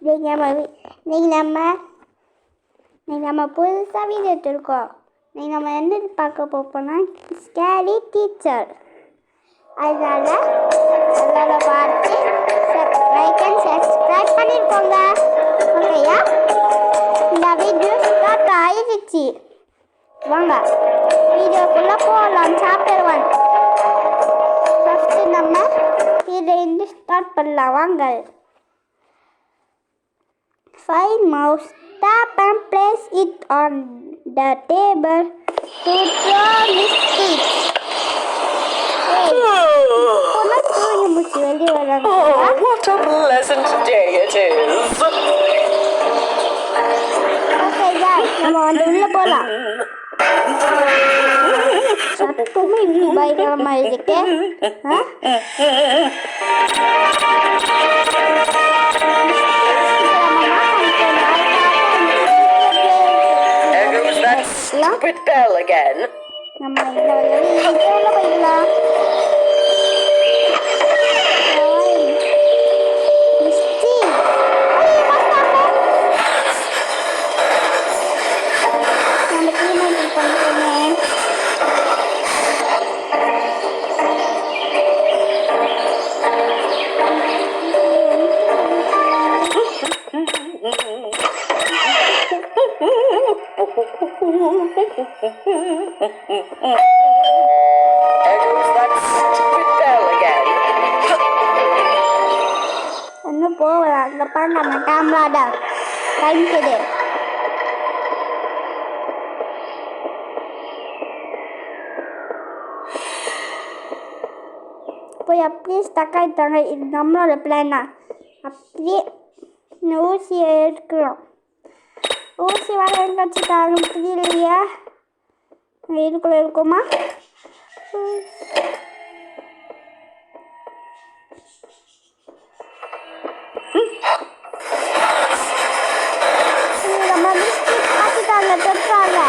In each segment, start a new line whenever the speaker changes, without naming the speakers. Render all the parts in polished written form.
இன்னைக்கு நம்ம புதுசாக வீடியோ எடுத்துருக்கோம். இன்னைக்கு நம்ம என்ன பார்க்க போகிறோம்னா ஸ்கேரி டீச்சர். அதனால பார்த்து லைக் அண்ட் சப்ஸ்கிரைப் பண்ணியிருக்கோங்க. ஓகேயா, இந்த வீடியோ ஸ்டார்ட் ஆயிடுச்சு. வாங்க வீடியோக்குள்ளே போகலாம். சாப்டர் 1 ஃபஸ்ட்டு நம்ம இதில் ஸ்டார்ட் பண்ணலாம். வாங்க. Find mouse, tap and place it on the table to draw mistakes.
What a pleasant day it is.
Okay guys, நம்ம உள்ள போலாம். சத்தமே இப்படி பயங்கரமா இருக்கு.
Stupid bell again. Echoes that stupid bell again.
என்ன போகலாம். அங்கே பாருங்க நம்ம கேமராடா கைக்குது. போய் அப்படியே ஸ்டக் ஆகிட்டாங்க. இது நம்மளோட பிளானா. அப்படியே இந்த ஊசியை எடுக்கிறோம். ஊசி வர எங்கே வச்சுட்டாங்க தெரியலையா. இதுக்குள்ளே இருக்குமா? நம்ம மிஸ்டேக் பார்த்துட்டாங்க, தொட்டாங்க.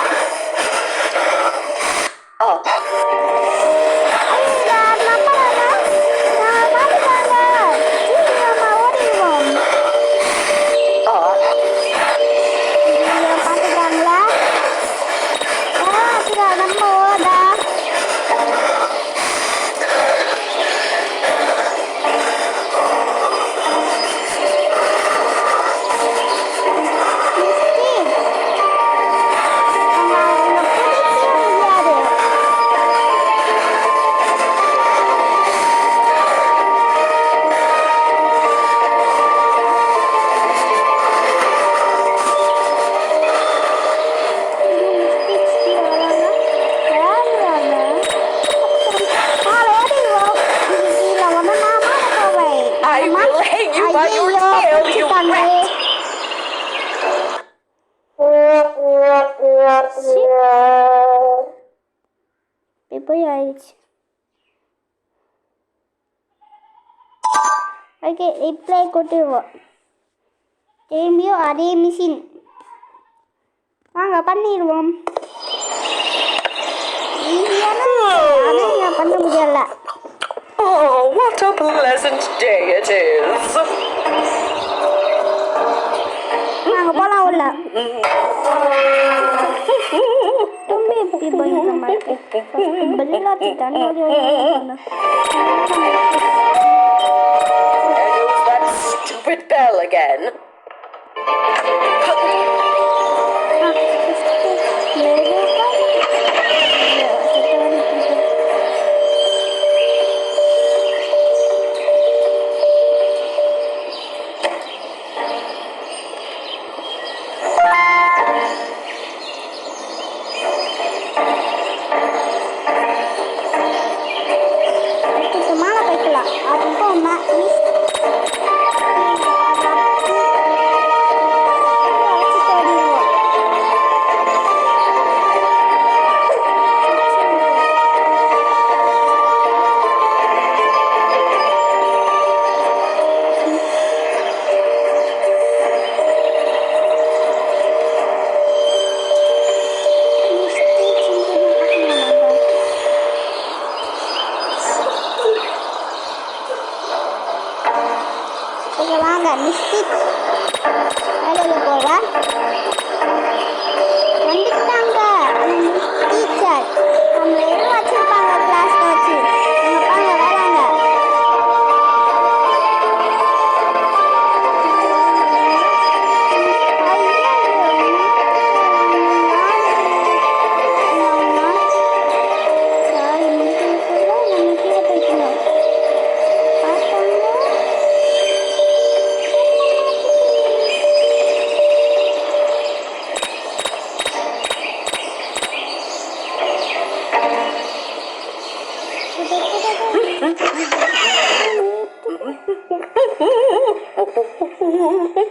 போய் ஆயிடுச்சு. ஓகே, ரிப்ளை கொடுத்துருவோம். திரும்பியும் அதே மிஷின். வாங்க பண்ணிடுவோம். பண்ண முடியல.
Oh, what a pleasant day it is.
நாங்க போலாம் உள்ள. எப்படி பயங்கரமா இருக்கு. பல்லாத்தி தண்ணி
That stupid bell again. There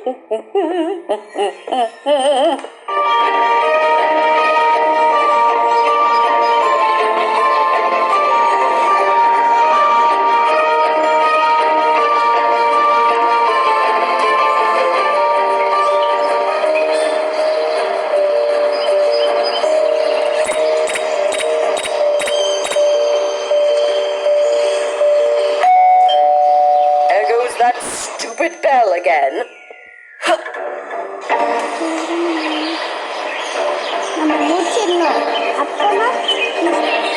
goes that stupid bell again.
நம்ம முடிச்சிடணும். அப்போனா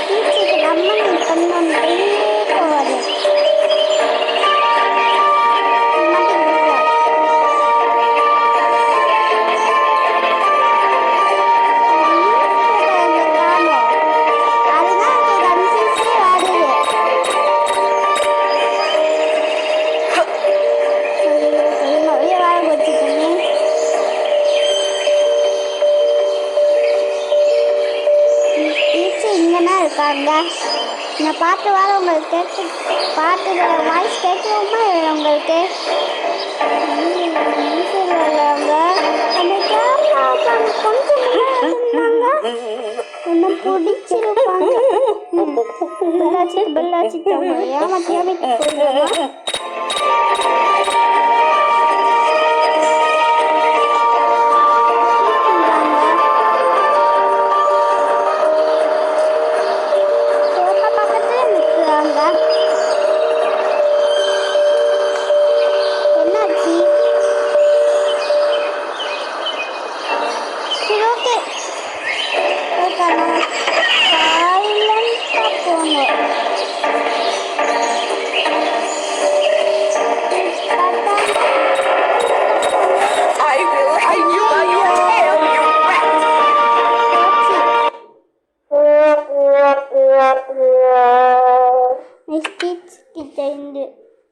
டீச்சருக்கு நம்ம பண்ணோன்னே போவாது. இருக்காங்க. இந்த பாட்டு வர உங்களுக்கு கேட்டு பாட்டு வாய்ஸ் கேட்கணுமா உங்களுக்கு என்ன பிடிச்சிருப்பாங்க. பெல்லாச்சிட்டு ஏமாத்தி ஏமாத்தி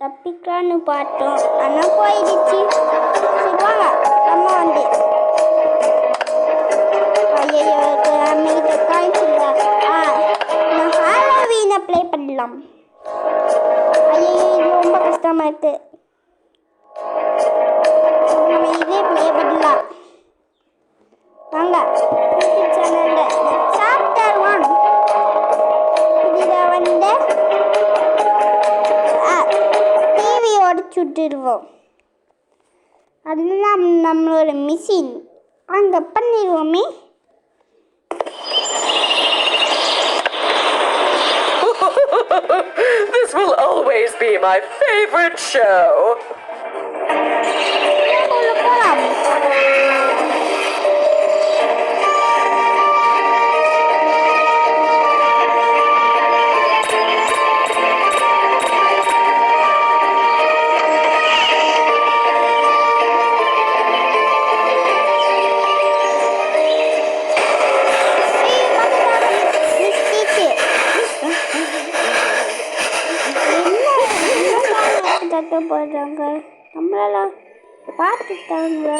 தப்பிக்கலான்னு பார்த்தோம், ஆனால் போயிடுச்சு. சொல்லுவாங்க நம்ம வந்து ஐயோ நம்மகிட்ட காய்ச்சி இல்லை. நான் ஹாலோவீனை ப்ளே பண்ணலாம். ஐயோ இது ரொம்ப கஷ்டமாக இருக்கு. நம்ம இதே ப்ளே பண்ணலாம் வாங்க. சேனலில் சாப்டர் 1 இதில் வந்து சுட்டுருவோம். அதெல்லாம் நம்மளோட மிஷின் அங்கே பண்ணிடுவோமே.
This will always be my favorite show.
போடுறாங்க நம்மளால பார்த்துட்டாங்களா?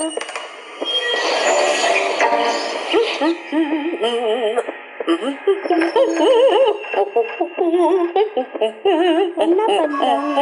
என்ன பண்றாங்க?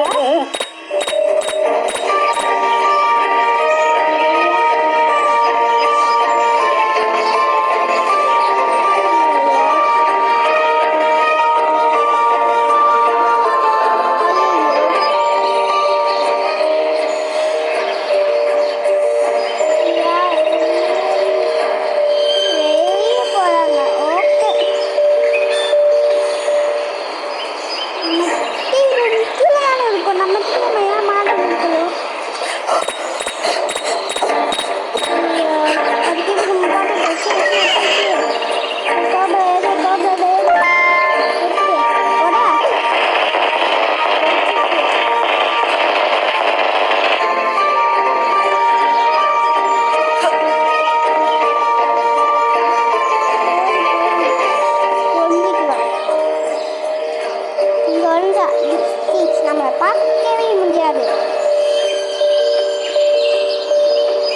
பார்க்கவே முடியாது.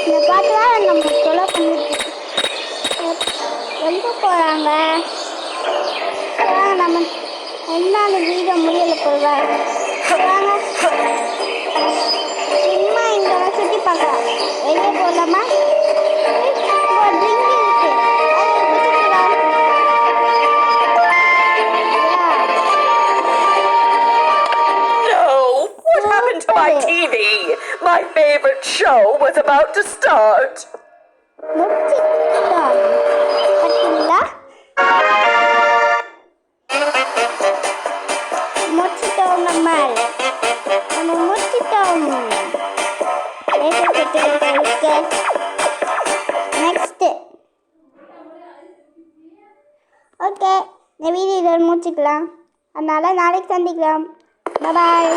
இந்த பாட்டுலாம் நம்ம தொலை பண்ணிட்டு எங்கே போகிறாங்க? நம்ம என்ன வீடியோ முடியல போடுவாங்க. சும்மா இங்கே சுற்றி பார்க்கலாம்.
about to start.
முடிச்சிட்டோம் பார்த்தீங்களா முடிச்சிட்டோம் நம்ம முடிச்சிட்டோம் நெக்ஸ்ட் ஓகே இந்த வீடியோ இதோட முடிச்சுக்கலாம் அதனால நாளைக்கு சந்திக்கலாம் பாய்